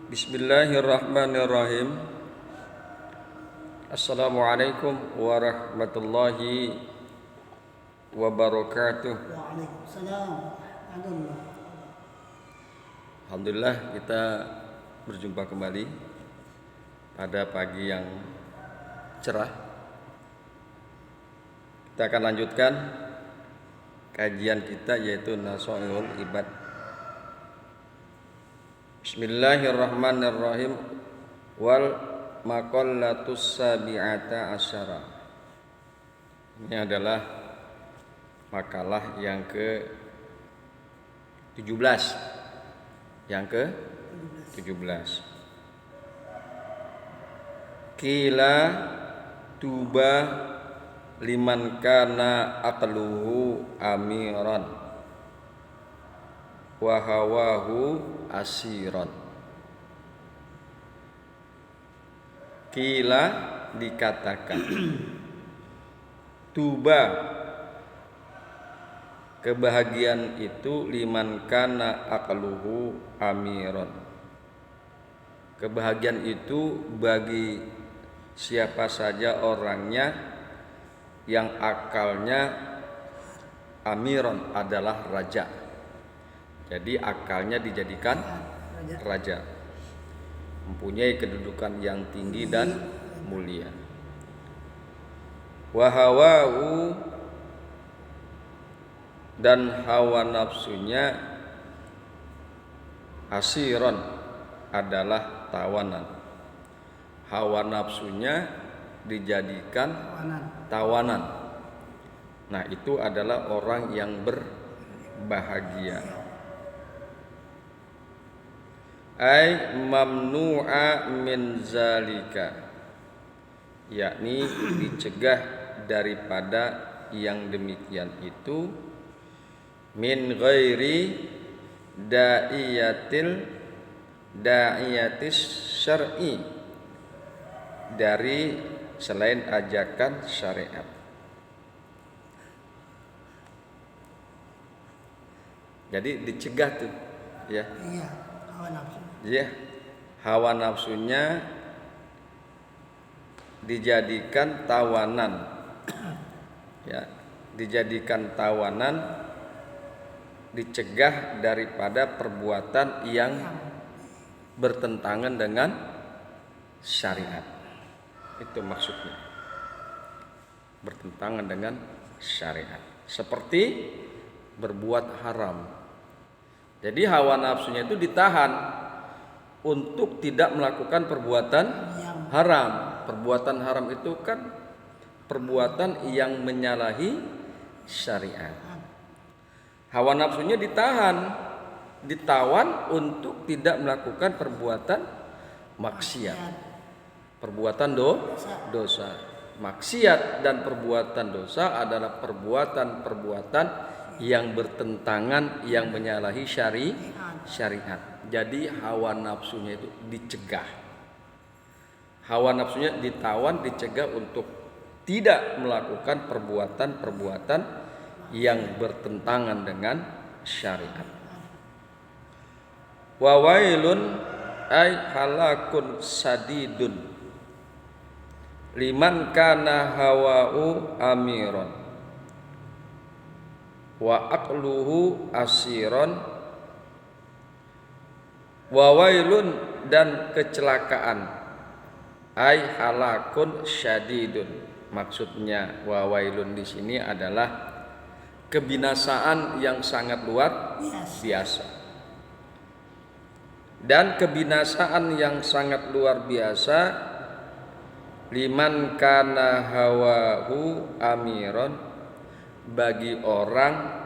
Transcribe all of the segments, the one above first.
Bismillahirrahmanirrahim. Assalamualaikum warahmatullahi wabarakatuh. Waalaikumsalam. Alhamdulillah kita berjumpa kembali pada pagi yang cerah. Kita akan lanjutkan kajian kita yaitu Nasaihul Ibad. Bismillahirrahmanirrahim. Wal maqallatus sabi'ata asyara. Ini adalah makalah yang ke-17. Yang ke-17. Qila tuba liman kana aqluhu amiran wa hawahu asiran. Qila dikatakan tuba kebahagiaan itu liman kana aqluhu amiran. Kebahagiaan itu bagi siapa saja orangnya yang akalnya amiron adalah raja. Jadi akalnya dijadikan raja, mempunyai kedudukan yang tinggi dan mulia. Wahawahu, dan hawa nafsunya asiron adalah tawanan. Hawa nafsunya dijadikan tawanan. Nah, itu adalah orang yang berbahagia. Ai mamnu'a min zalika, yakni dicegah daripada yang demikian itu, min ghairi da'iyatis syar'i, dari selain ajakan syariat. Jadi dicegah tuh, ya. Iya, hawa nafsu. Ya, hawa nafsunya dijadikan tawanan. Ya, dijadikan tawanan, dicegah daripada perbuatan yang bertentangan dengan syariat. Itu maksudnya. Bertentangan dengan syariat. Seperti berbuat haram. Jadi hawa nafsunya itu ditahan untuk tidak melakukan perbuatan haram. Perbuatan haram itu kan perbuatan yang menyalahi syariat. Hawa nafsunya ditawan untuk tidak melakukan perbuatan maksiat. Perbuatan dosa. Maksiat dan perbuatan dosa adalah perbuatan-perbuatan yang bertentangan, yang menyalahi syariat. Jadi hawa nafsunya itu dicegah. Hawa nafsunya ditawan, dicegah untuk tidak melakukan perbuatan-perbuatan yang bertentangan dengan syariat. Wa wailun ay halakun sadidun liman kana hawa'u amiron wa aqluhu asiron. Wawailun, dan kecelakaan, ai halakun syadidun. Maksudnya wawailun di sini adalah kebinasaan yang sangat luar biasa. Dan kebinasaan yang sangat luar biasa liman kana hawahu amiron, bagi orang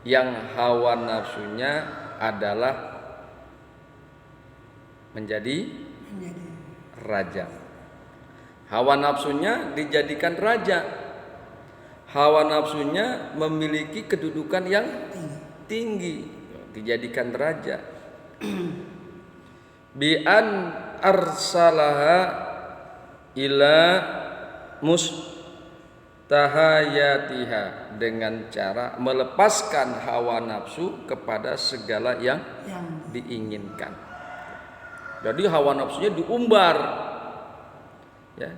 yang hawa nafsunya adalah menjadi raja. Hawa nafsunya dijadikan raja. Hawa nafsunya memiliki kedudukan yang tinggi, dijadikan raja. Bi an arsalaha ila mustahayatiha, dengan cara melepaskan hawa nafsu kepada segala yang diinginkan. Jadi hawa nafsunya diumbar. Ya.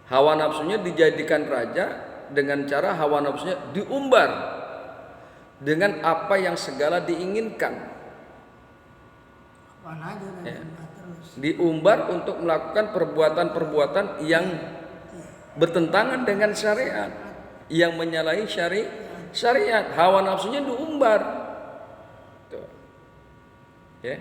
Hawa nafsunya dijadikan raja dengan cara hawa nafsunya diumbar dengan apa yang segala diinginkan. Apaan aja dan Ya. terus. Diumbar untuk melakukan perbuatan-perbuatan yang bertentangan dengan syariat, yang menyalahi syariat. Hawa nafsunya diumbar. Tuh. Ya.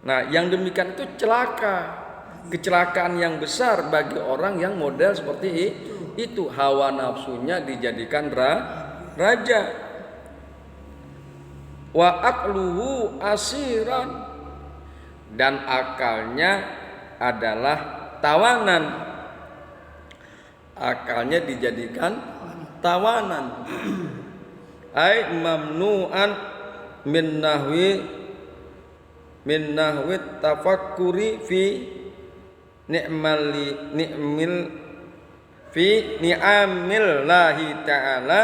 Nah, yang demikian itu celaka. Kecelakaan yang besar bagi orang yang model seperti itu. Hawa nafsunya dijadikan raja. Wa aqluhu asiran, dan akalnya adalah tawanan. Akalnya dijadikan tawanan. Ai mamnu'an min nahwi tafakkuri fi ni'amillahi ta'ala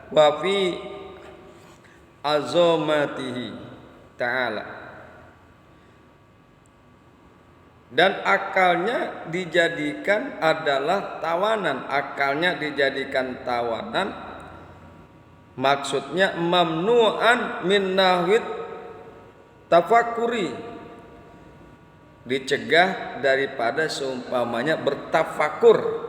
wa fi azamatihi ta'ala. Dan akalnya dijadikan adalah tawanan. Akalnya dijadikan tawanan, maksudnya mamnu'an min nahwit tafakkuri, dicegah daripada seumpamanya bertafakur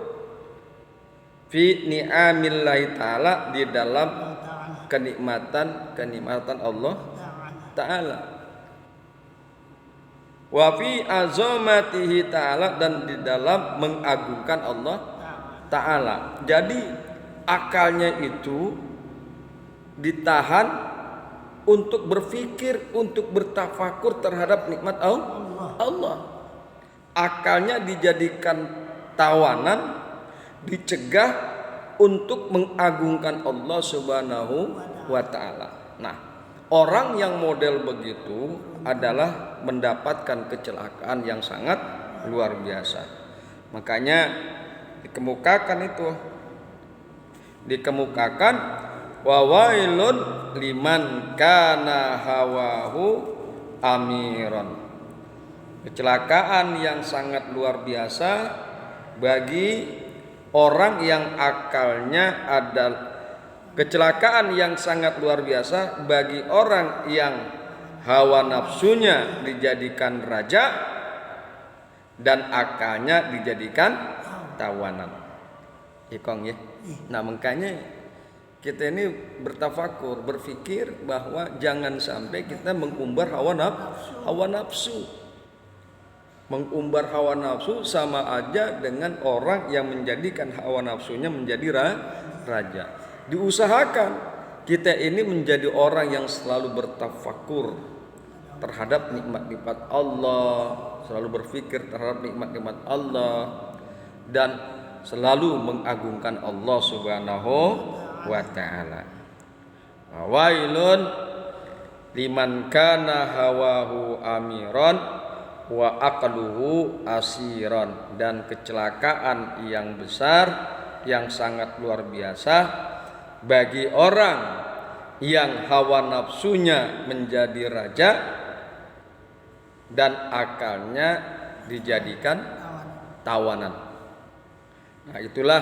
fi ni'amillahi ta'ala, di dalam kenikmatan Allah ta'ala, wa fi azamatihi ta'ala, dan di dalam mengagungkan Allah ta'ala. Jadi akalnya itu ditahan untuk berpikir, untuk bertafakur terhadap nikmat Allah. Akalnya dijadikan tawanan, dicegah untuk mengagungkan Allah Subhanahu wa ta'ala. Nah, orang yang model begitu adalah mendapatkan kecelakaan yang sangat luar biasa. Makanya dikemukakan wa wailun liman kana hawahu amiron. Kecelakaan yang sangat luar biasa bagi orang yang akalnya kecelakaan yang sangat luar biasa bagi orang yang hawa nafsunya dijadikan raja dan akalnya dijadikan tawanan. Ikong ya. Nah, makanya kita ini bertafakur, berpikir bahwa jangan sampai kita mengumbar hawa nafsu. Mengumbar hawa nafsu sama aja dengan orang yang menjadikan hawa nafsunya menjadi raja. Diusahakan kita ini menjadi orang yang selalu bertafakur terhadap nikmat-nikmat Allah, selalu berpikir terhadap nikmat-nikmat Allah, dan selalu mengagungkan Allah Subhanahu wa ta'ala. Wailun liman kana hawahu amiron wa aqluhu asiron. Dan kecelakaan yang besar, yang sangat luar biasa bagi orang yang hawa nafsunya menjadi raja dan akalnya dijadikan tawanan. Nah, itulah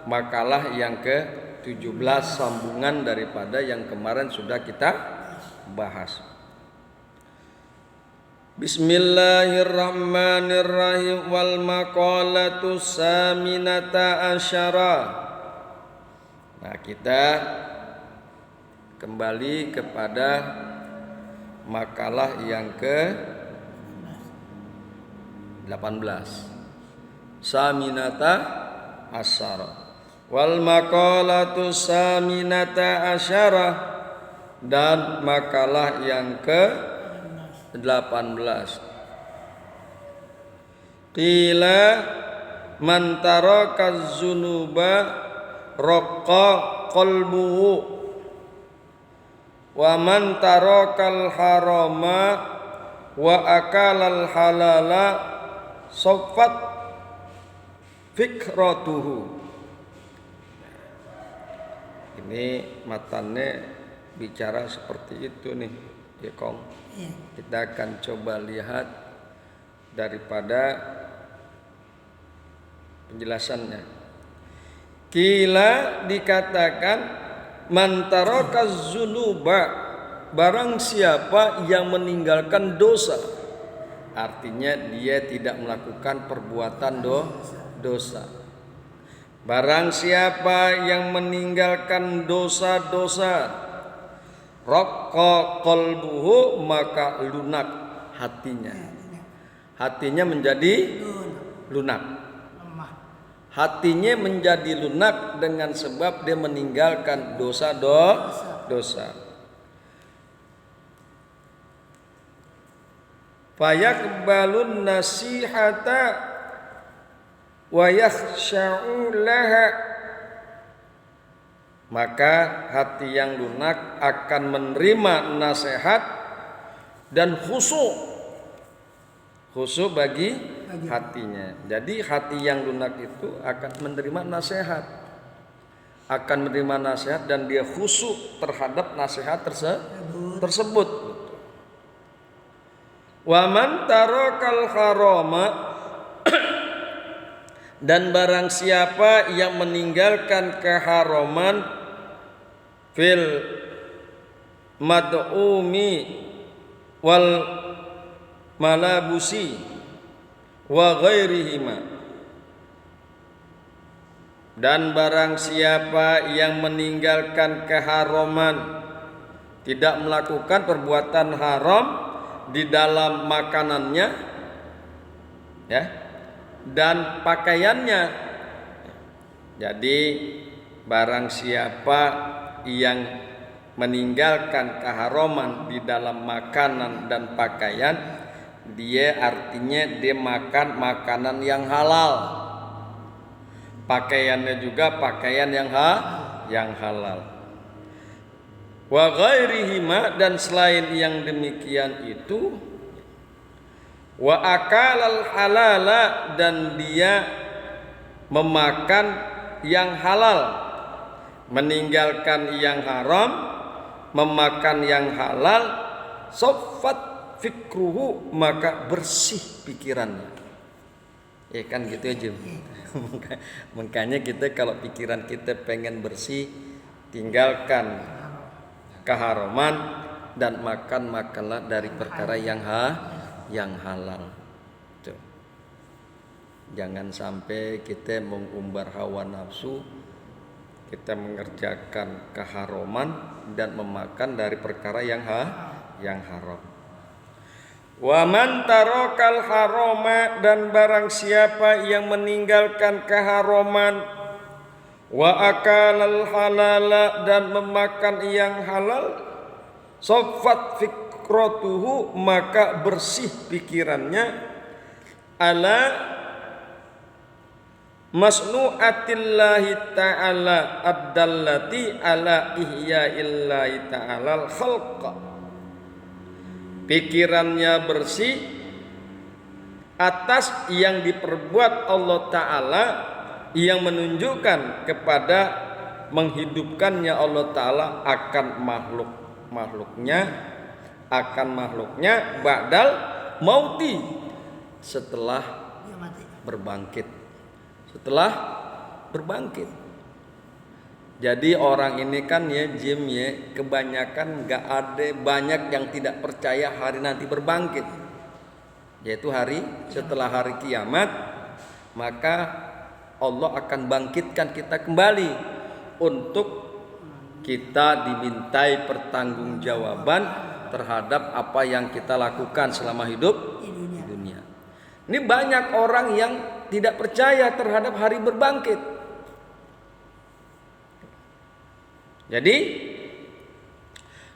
makalah yang ke-17, sambungan daripada yang kemarin sudah kita bahas. Bismillahirrahmanirrahim. Wal maqalatu saminata asyara. Nah, kita kembali kepada makalah yang ke-18, saminata asyara. Wal maqalatu saminata asyara, dan makalah yang ke-18. Qila man taraka dzunuba raqqa qalbuhu wa man tarakal harama wa akalal halala saffat fikratuhu. Ini matannya bicara seperti itu nih, ya Kong. Kita akan coba lihat daripada penjelasannya. Kila dikatakan man tarakaz zunuba, barang siapa yang meninggalkan dosa, artinya dia tidak melakukan perbuatan dosa. Barang siapa yang meninggalkan dosa-dosa, raqqa qalbuhu, maka lunak hatinya. Hatinya menjadi lunak. Hatinya menjadi lunak dengan sebab dia meninggalkan dosa. Fayaqbalun nasihata wa yakhsha'u laha, maka hati yang lunak akan menerima nasihat dan khusyuk bagi hatinya. Jadi hati yang lunak itu akan menerima nasihat, dan dia khusyuk terhadap nasihat tersebut. Wa man tarakal harama, dan barang siapa yang meninggalkan keharaman, fil mad'umi wal malabusi wa ghairihima, dan barang siapa yang meninggalkan keharaman, tidak melakukan perbuatan haram di dalam makanannya, ya, dan pakaiannya. Jadi barang siapa yang meninggalkan keharaman di dalam makanan dan pakaian, dia artinya dia makan makanan yang halal, pakaiannya juga pakaian yang halal. Wa ghairihima, dan selain yang demikian itu, wa akalal halala, dan dia memakan yang halal, meninggalkan yang haram, memakan yang halal, saffat fikruhu, maka bersih pikirannya. Ya kan gitu aja. Makanya kita kalau pikiran kita pengen bersih, tinggalkan keharaman dan makanlah dari perkara yang halal. Tuh. Jangan sampai kita mengumbar hawa nafsu, kita mengerjakan keharaman dan memakan dari perkara yang haram. Wa man tarakal harama, dan barang siapa yang meninggalkan keharaman, wa akalal halala, dan memakan yang halal, saffat fikratuhu, maka bersih pikirannya, ala masnu'atillahi ta'ala ad-dallati ala ihya'illahi ta'ala al-khalqa. Pikirannya bersih atas yang diperbuat Allah Ta'ala, yang menunjukkan kepada menghidupkannya Allah Ta'ala akan makhluknya ba'dal mauti, setelah berbangkit. Jadi orang ini kan ya Jim ya, kebanyakan nggak ada, banyak yang tidak percaya hari nanti berbangkit, yaitu hari setelah hari kiamat. Maka Allah akan bangkitkan kita kembali untuk kita dimintai pertanggungjawaban terhadap apa yang kita lakukan selama hidup di dunia. Ini banyak orang yang tidak percaya terhadap hari berbangkit. Jadi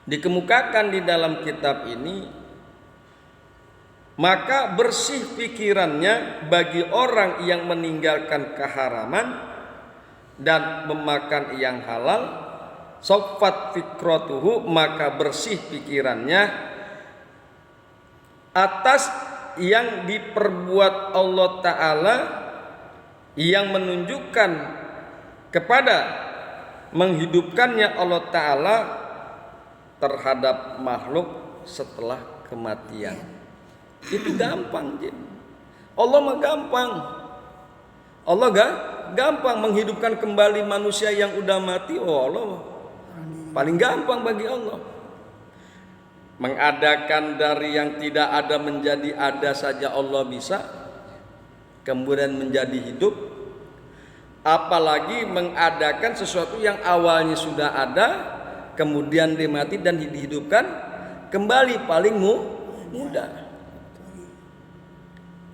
dikemukakan di dalam kitab ini, maka bersih pikirannya bagi orang yang meninggalkan keharaman dan memakan yang halal, saffat fikratuhu, maka bersih pikirannya atas yang diperbuat Allah Ta'ala, yang menunjukkan kepada menghidupkannya Allah Ta'ala terhadap makhluk setelah kematian. Itu gampang, Jim. Allah mah gampang. Allah gampang menghidupkan kembali manusia yang udah mati. Oh, Allah paling gampang bagi Allah. Mengadakan dari yang tidak ada menjadi ada saja Allah bisa. Kemudian menjadi hidup. Apalagi mengadakan sesuatu yang awalnya sudah ada, kemudian dia mati dan dihidupkan kembali, paling mudah.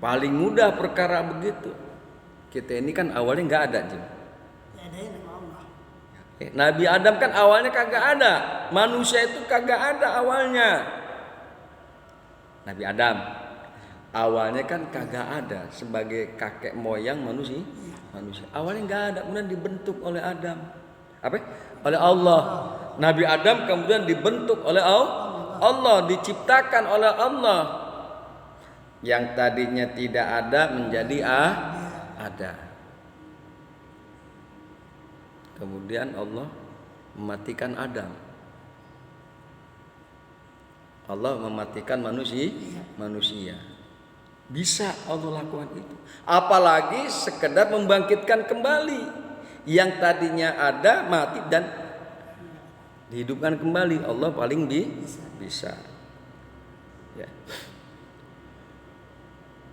Paling mudah perkara begitu. Kita ini kan awalnya nggak ada, Jim. Nabi Adam kan awalnya kagak ada. Manusia itu kagak ada awalnya. Nabi Adam awalnya kan kagak ada sebagai kakek moyang manusia. Awalnya nggak ada, kemudian dibentuk oleh Adam. Apa? Oleh Allah. Nabi Adam kemudian dibentuk oleh Allah, diciptakan oleh Allah. Yang tadinya tidak ada menjadi ada. Kemudian Allah mematikan Adam. Allah mematikan manusia. Bisa Allah lakukan itu. Apalagi sekedar membangkitkan kembali yang tadinya ada, mati dan dihidupkan kembali. Allah paling bisa. Ya.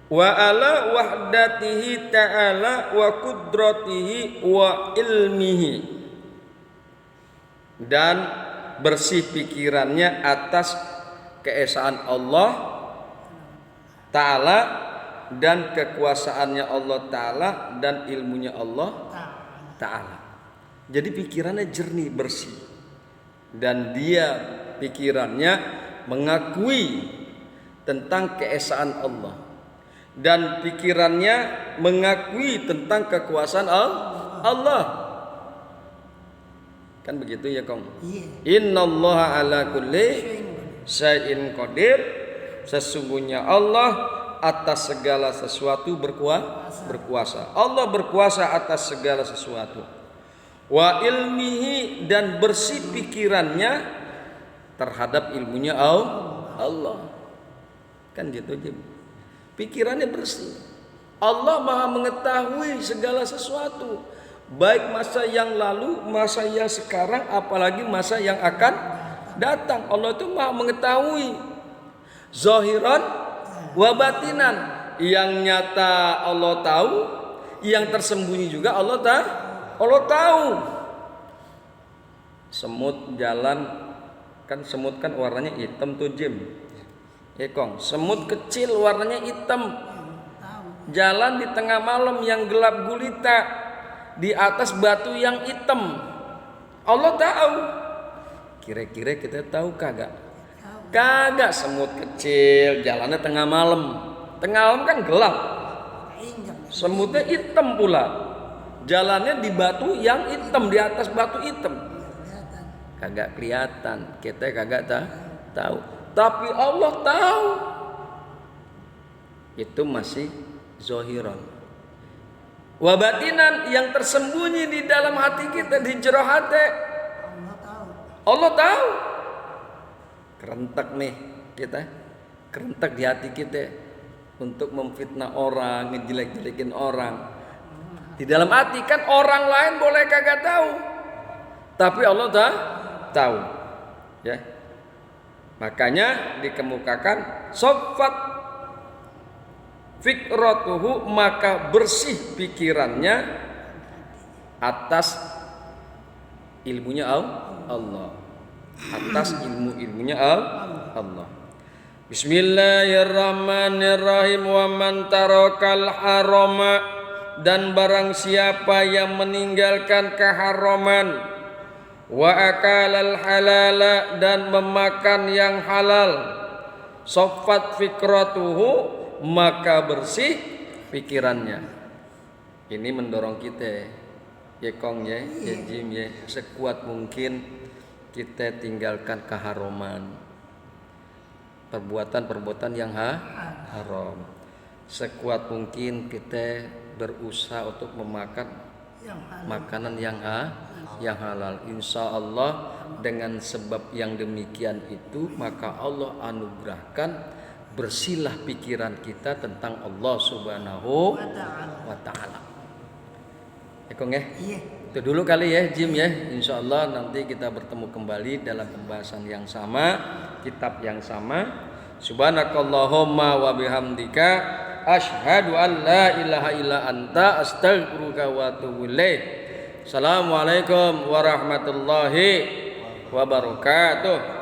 Wa ala wahdatihi ta'ala wa qudratihi wa ilmihi, dan bersih pikirannya atas keesaan Allah Ta'ala dan kekuasaannya Allah Ta'ala dan ilmunya Allah Ta'ala. Jadi pikirannya jernih, bersih, dan dia pikirannya mengakui tentang keesaan Allah, dan pikirannya mengakui tentang kekuasaan Allah. Kan begitu ya, Kong? Innallaha ala kulli syai'in qadir. Sesungguhnya Allah atas segala sesuatu berkuasa. Allah berkuasa atas segala sesuatu. Wa ilmihi, dan bersih pikirannya terhadap ilmunya Allah. Kan gitu aja. Pikirannya bersih. Allah Maha mengetahui segala sesuatu, baik masa yang lalu, masa yang sekarang, apalagi masa yang akan datang. Allah itu Maha mengetahui zahiran wa batinan. Yang nyata Allah tahu, yang tersembunyi juga Allah tahu. Semut jalan, kan semut kan warnanya hitam tuh, Jim. Ya, Kong. Semut kecil warnanya hitam. Jalan di tengah malam yang gelap gulita, di atas batu yang hitam. Allah tahu. Kira-kira kita tahu kagak? Kagak. Semut kecil jalannya tengah malam. Tengah malam kan gelap. Semutnya hitam pula. Jalannya di batu yang hitam, di atas batu hitam. Kagak kelihatan. Kita kagak tahu. Tapi Allah tahu. Itu masih zahiran. Wa batinan, yang tersembunyi di dalam hati kita, di jero hati. Allah tahu. Kerentek nih kita, kerentek di hati kita untuk memfitnah orang, ngejelek-jelekin orang. Di dalam hati kan orang lain boleh kagak tahu, tapi Allah tahu. Ya, makanya dikemukakan sofat fikratuhu, maka bersih pikirannya atas ilmunya Allah, atas ilmunya Allah. Bismillahirrahmanirrahim. Wa man tarakal harama, dan barang siapa yang meninggalkan keharaman, wa akalal halala, dan memakan yang halal, sofat fikratuhu, maka bersih pikirannya. Ini mendorong kita, ya Kong ya, Jim ya, sekuat mungkin kita tinggalkan keharaman, perbuatan-perbuatan yang haram. Sekuat mungkin kita berusaha untuk memakan makanan yang halal. Insya Allah dengan sebab yang demikian itu, maka Allah anugerahkan bersihlah pikiran kita tentang Allah Subhanahu Wa ta'ala. wa taala. Ekong ya. Iya. Itu dulu kali ya Jim ya. Insya Allah nanti kita bertemu kembali dalam pembahasan yang sama, kitab yang sama. Subhanakallahumma wa bihamdika asyhadu an la ilaha illa anta astaghfiruka wa atubu ilaik. Assalamualaikum warahmatullahi wabarakatuh.